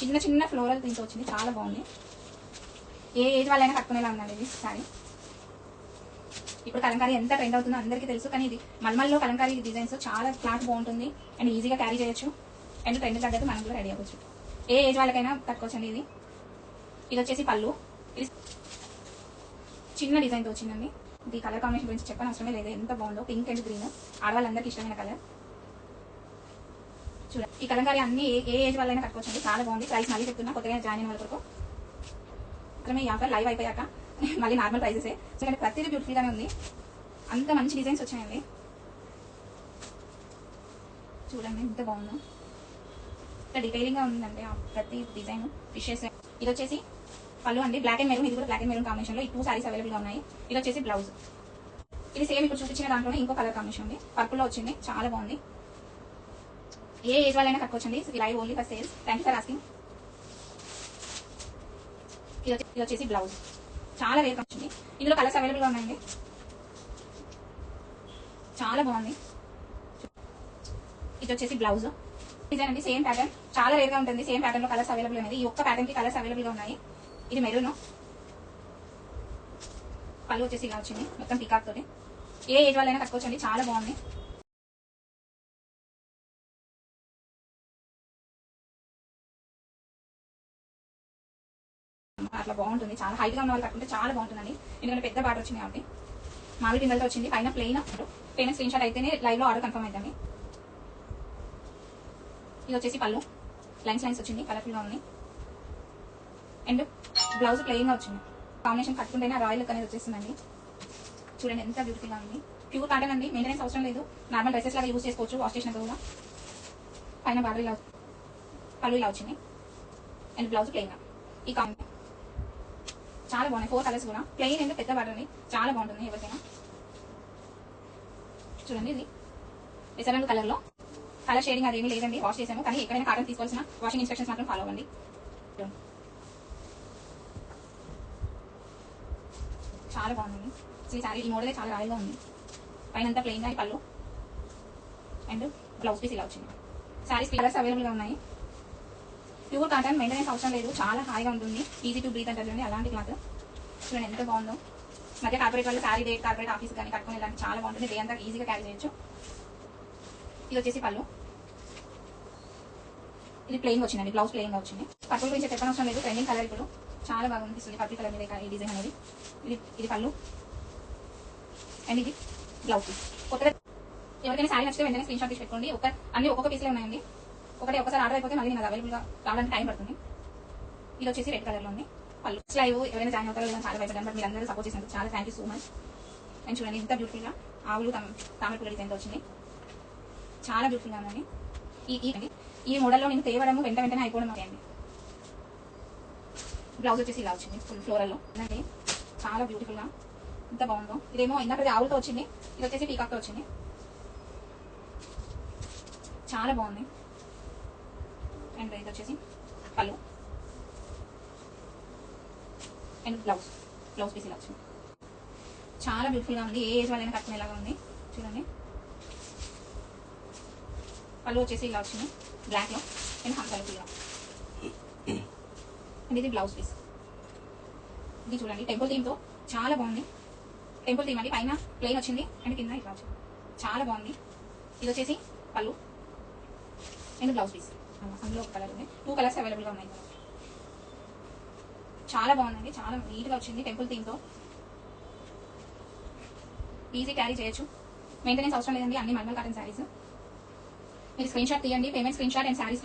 చిన్న చిన్న floral print వచ్చింది, చాలా బాగుంది. ఏ ఏజ్ వాళ్ళైనా కట్టుకునేలా ఉందండి ఇది సారీ. ఇప్పుడు కలంకారీ ఎంత ట్రెండ్ అవుతుందో అందరికీ తెలుసు, కానీ ఇది మల్మల్లో కలంకారీ డిజైన్స్ చాలా క్లాత్ బాగుంటుంది అండ్ ఈజీగా క్యారీ చేయొచ్చు అండ్ ట్రెండ్ తగ్గట్టు మనం కూడా రెడీ అవ్వచ్చు. ఏ ఏజ్ వాళ్ళకైనా కట్టుకోవచ్చండి ఇది. ఇది వచ్చేసి పళ్ళు, ఇది చిన్న డిజైన్తో వచ్చిందండి. ఇది కలర్ కాంబినేషన్ గురించి చెప్పని అవసరమే లేదు, ఎంత బాగుందో. పింక్ అండ్ గ్రీన్ ఆడవాళ్ళందరికీ ఇష్టమైన కలర్. చూడండి ఈ కలంకారీ అన్ని ఏ ఏజ్ వాళ్ళైనా కట్టుకోవచ్చండి, చాలా బాగుంది. ప్రైస్ మళ్ళీ చెప్తున్నా, కొత్తగా జాయిన్ అయిన వాళ్ళ వరకు మాత్రమే. ఈ ఆఫర్ లైవ్ అయిపోయాక మళ్ళీ నార్మల్ ప్రైజెసే. ఎందుకంటే ప్రతిదీ బ్యూటిఫుల్గానే ఉంది, అంత మంచి డిజైన్స్ వచ్చాయండి. చూడండి ఎంత బాగుందో, ఇంత డీటెయిలింగ్గా ఉందండి ప్రతి డిజైన్. ఫిషెస్. ఇది వచ్చేసి పళ్ళు అండి, బ్లాక్ అండ్ మెరూన్. ఇది కూడా బ్లాక్ అండ్ మెరూన్ కాంబినేషన్లో ఈ 2 సారీస్ అవైలబుల్గా ఉన్నాయి. ఇది వచ్చేసి బ్లౌజ్. ఇది సేమ్ ఇప్పుడు చూపించిన దాంట్లోనే ఇంకో కలర్ కాంబినేషన్ ఉంది, పర్పుల్లో వచ్చింది, చాలా బాగుంది. ఏ ఏజ్ వాళ్ళైనా కట్టుకోవచ్చండి. Live only for sales. Thank you for asking. ఇది వచ్చేసి బ్లౌజ్, చాలా రేట్ వచ్చింది. ఇందులో కలర్స్ అవైలబుల్గా ఉన్నాయండి, చాలా బాగుంది. ఇది వచ్చేసి బ్లౌజ్ డిజైన్ అండి, సేమ్ ప్యాటర్న్, చాలా రేట్గా ఉంటుంది. సేమ్ ప్యాటర్న్ లో కలర్స్ అవైలబుల్ అనేది. ఈ ఒక్క ప్యాటర్న్ కి కలర్స్ అవైలబుల్ గా ఉన్నాయి. ఇది మెరూన్. పళ్ళు వచ్చేసి ఇలా వచ్చింది, మొత్తం పికాక్ తోటి. ఏ ఏజ్ వాళ్ళైనా కట్టుకోవచ్చండి, చాలా బాగుంది. అట్లా బాగుంటుంది, చాలా హైట్ గా ఉన్న వాళ్ళు కట్టుకుంటే చాలా బాగుంటుందండి. ఎందుకంటే పెద్ద బార్డర్ వచ్చింది కాబట్టి. మామిడి పిందలతో వచ్చింది, పైన ప్లెయిన్. పేమెంట్ స్క్రీన్ షాట్ అయితేనే లైవ్ లో ఆర్డర్ కన్ఫర్మ్ అవుతుంది. ఇది వచ్చేసి పళ్ళు, లైన్స్ వచ్చింది, కలర్ఫుల్ గా ఉంది. అండ్ బ్లౌజ్ ప్లెయిన్ గా వచ్చింది. కాంబినేషన్ కట్టుకుంటేనే రాయల్ లుక్ అనేది వచ్చేస్తుందండి. చూడండి ఎంత బ్యూటిఫుల్ గా ఉంది. ప్యూర్ కాటన్ అండి, మెయింటెనెన్స్ అవసరం లేదు. నార్మల్ డ్రెస్సెస్ లాగా యూజ్ చేసుకోవచ్చు వాష్ చేసినప్పుడు కూడా. పైన బార్డర్ ఇలా, పళ్ళు ఇలా వచ్చింది అండ్ బ్లౌజ్ ప్లెయిన్ గా. ఈ కాంబినేషన్ చాలా బాగున్నాయి. 4 కలర్స్ కూడా ప్లెయిన్ అండ్ పెద్ద బార్డర్ అండి, చాలా బాగుంటుంది ఎవరికైనా. చూడండి ఇది ఎసరంగు కలర్ లో, కలర్ షేడింగ్ అదేమీ లేదండి, వాష్ చేసాము. కానీ ఎక్కడైనా కాటన్ తీసుకోవాల్సిన వాషింగ్ ఇన్స్ట్రక్షన్స్ మాత్రం ఫాలో అవ్వండి. చాలా బాగుంది. ఈ సారీ ఈ మోడలే చాలా రాయల్గా ఉంది. పైన అంతా ప్లెయిన్ గా పళ్ళు అండ్ బ్లౌజ్ పీస్ ఇలా వచ్చింది. సారీస్ కలర్స్ అవైలబుల్ గా ఉన్నాయి. ప్యూర్ కాటన్, మెయింటెనెన్స్ అవసరం లేదు, చాలా హాయిగా ఉంటుంది. ఈజీ టు బ్రీత్ అంటారు చూడండి, అలాంటి క్లాత్. చూడండి ఎంత బాగుందో. మధ్య కార్పొరేట్ వాళ్ళు సారీ డే కార్పొరేట్ ఆఫీస్ కానీ కట్టుకునే దానికి చాలా బాగుంటుంది. డే అంతా ఈజీగా క్యారీ చేయొచ్చు. ఇది వచ్చేసి పళ్ళు, ఇది ప్లెయిన్ వచ్చిందండి, బ్లౌజ్ ప్లెయిన్ గా వచ్చింది. పర్పుల్ గురించి చెప్పనవసరం లేదు, ట్రెండింగ్ కలర్ ఇప్పుడు చాలా బాగా అనిపిస్తుంది. పర్పుల్ కలర్ మీద ఈ డిజైన్ అనేది. ఇది పళ్ళు అండ్ ఇది బ్లౌజ్. కొత్తగా ఎవరికైనా సారీ నచ్చితే వెంటనే స్క్రీన్ షాట్ తీసి పెట్టుకోండి. అన్ని ఒక్కొక్క పీస్లే ఉన్నాయండి. ఒకసారి ఆర్డర్ అయిపోతే మళ్ళీ నేను అవైలబుల్ గా రావడానికి టైం పడుతుంది. ఇది వచ్చేసి రెడ్ కలర్ లో ఉంది పళ్ళు. లైవ్ ఎవరైనా జాయిన్ అవుతారో లేదా చాలా భయపడ్డాను, బట్ మీరు అందరూ సపోర్ట్ చేసినందుకు చాలా thank you so much. And చూడండి ఇంత బ్యూటిఫుల్ గా ఆవులు తామరపూల డిజైన్ తో వచ్చింది, చాలా బ్యూటిఫుల్ గా ఉందండి. ఈ మోడల్లో నేను తేవడము వెంటనే అయిపోవడం అండి. బ్లౌజ్ వచ్చేసి ఇలా వచ్చింది, ఫుల్ ఫ్లోరల్ లో అండి, చాలా బ్యూటిఫుల్ గా ఎంత బాగుందో. ఇదేమో ఇందాక ఆవులతో వచ్చింది, ఇది వచ్చేసి పీకాక్ తో వచ్చింది, చాలా బాగుంది. అండ్ ఇది వచ్చేసి పళ్ళు అండ్ బ్లౌజ్ పీస్ ఇలా వచ్చింది, చాలా బ్యూటిఫుల్ గా ఉంది. ఏ ఏజ్ వాళ్ళైనా కట్టుకునేలాగా ఉంది. చూడండి పళ్ళు వచ్చేసి ఇలా వచ్చింది బ్లాక్ లో అండ్ కలర్ఫుల్ గా. అండ్ ఇది బ్లౌజ్ పీస్. ఇది చూడండి టెంపుల్ థీమ్ తో చాలా బాగుంది. టెంపుల్ థీమ్ అండి, పైన ప్లెయిన్ వచ్చింది అండ్ కింద ఇట్లా వచ్చింది, చాలా బాగుంది. ఇది వచ్చేసి పళ్ళు అండ్ బ్లౌజ్ పీస్. అందులో ఒక కలర్ ఉంది, 2 కలర్స్ అవైలబుల్ గా ఉన్నాయి. చాలా బాగుందండి, చాలా నీట్ గా వచ్చింది. టెంపుల్ థీమ్ తో ఈజీ క్యారీ చేయొచ్చు, మెయింటెనెన్స్ అవసరం లేదండి. అన్ని మల్మల్ కాటన్ శారీస్. మీరు స్క్రీన్ షాట్ తీయండి, payment screen shot and sari screen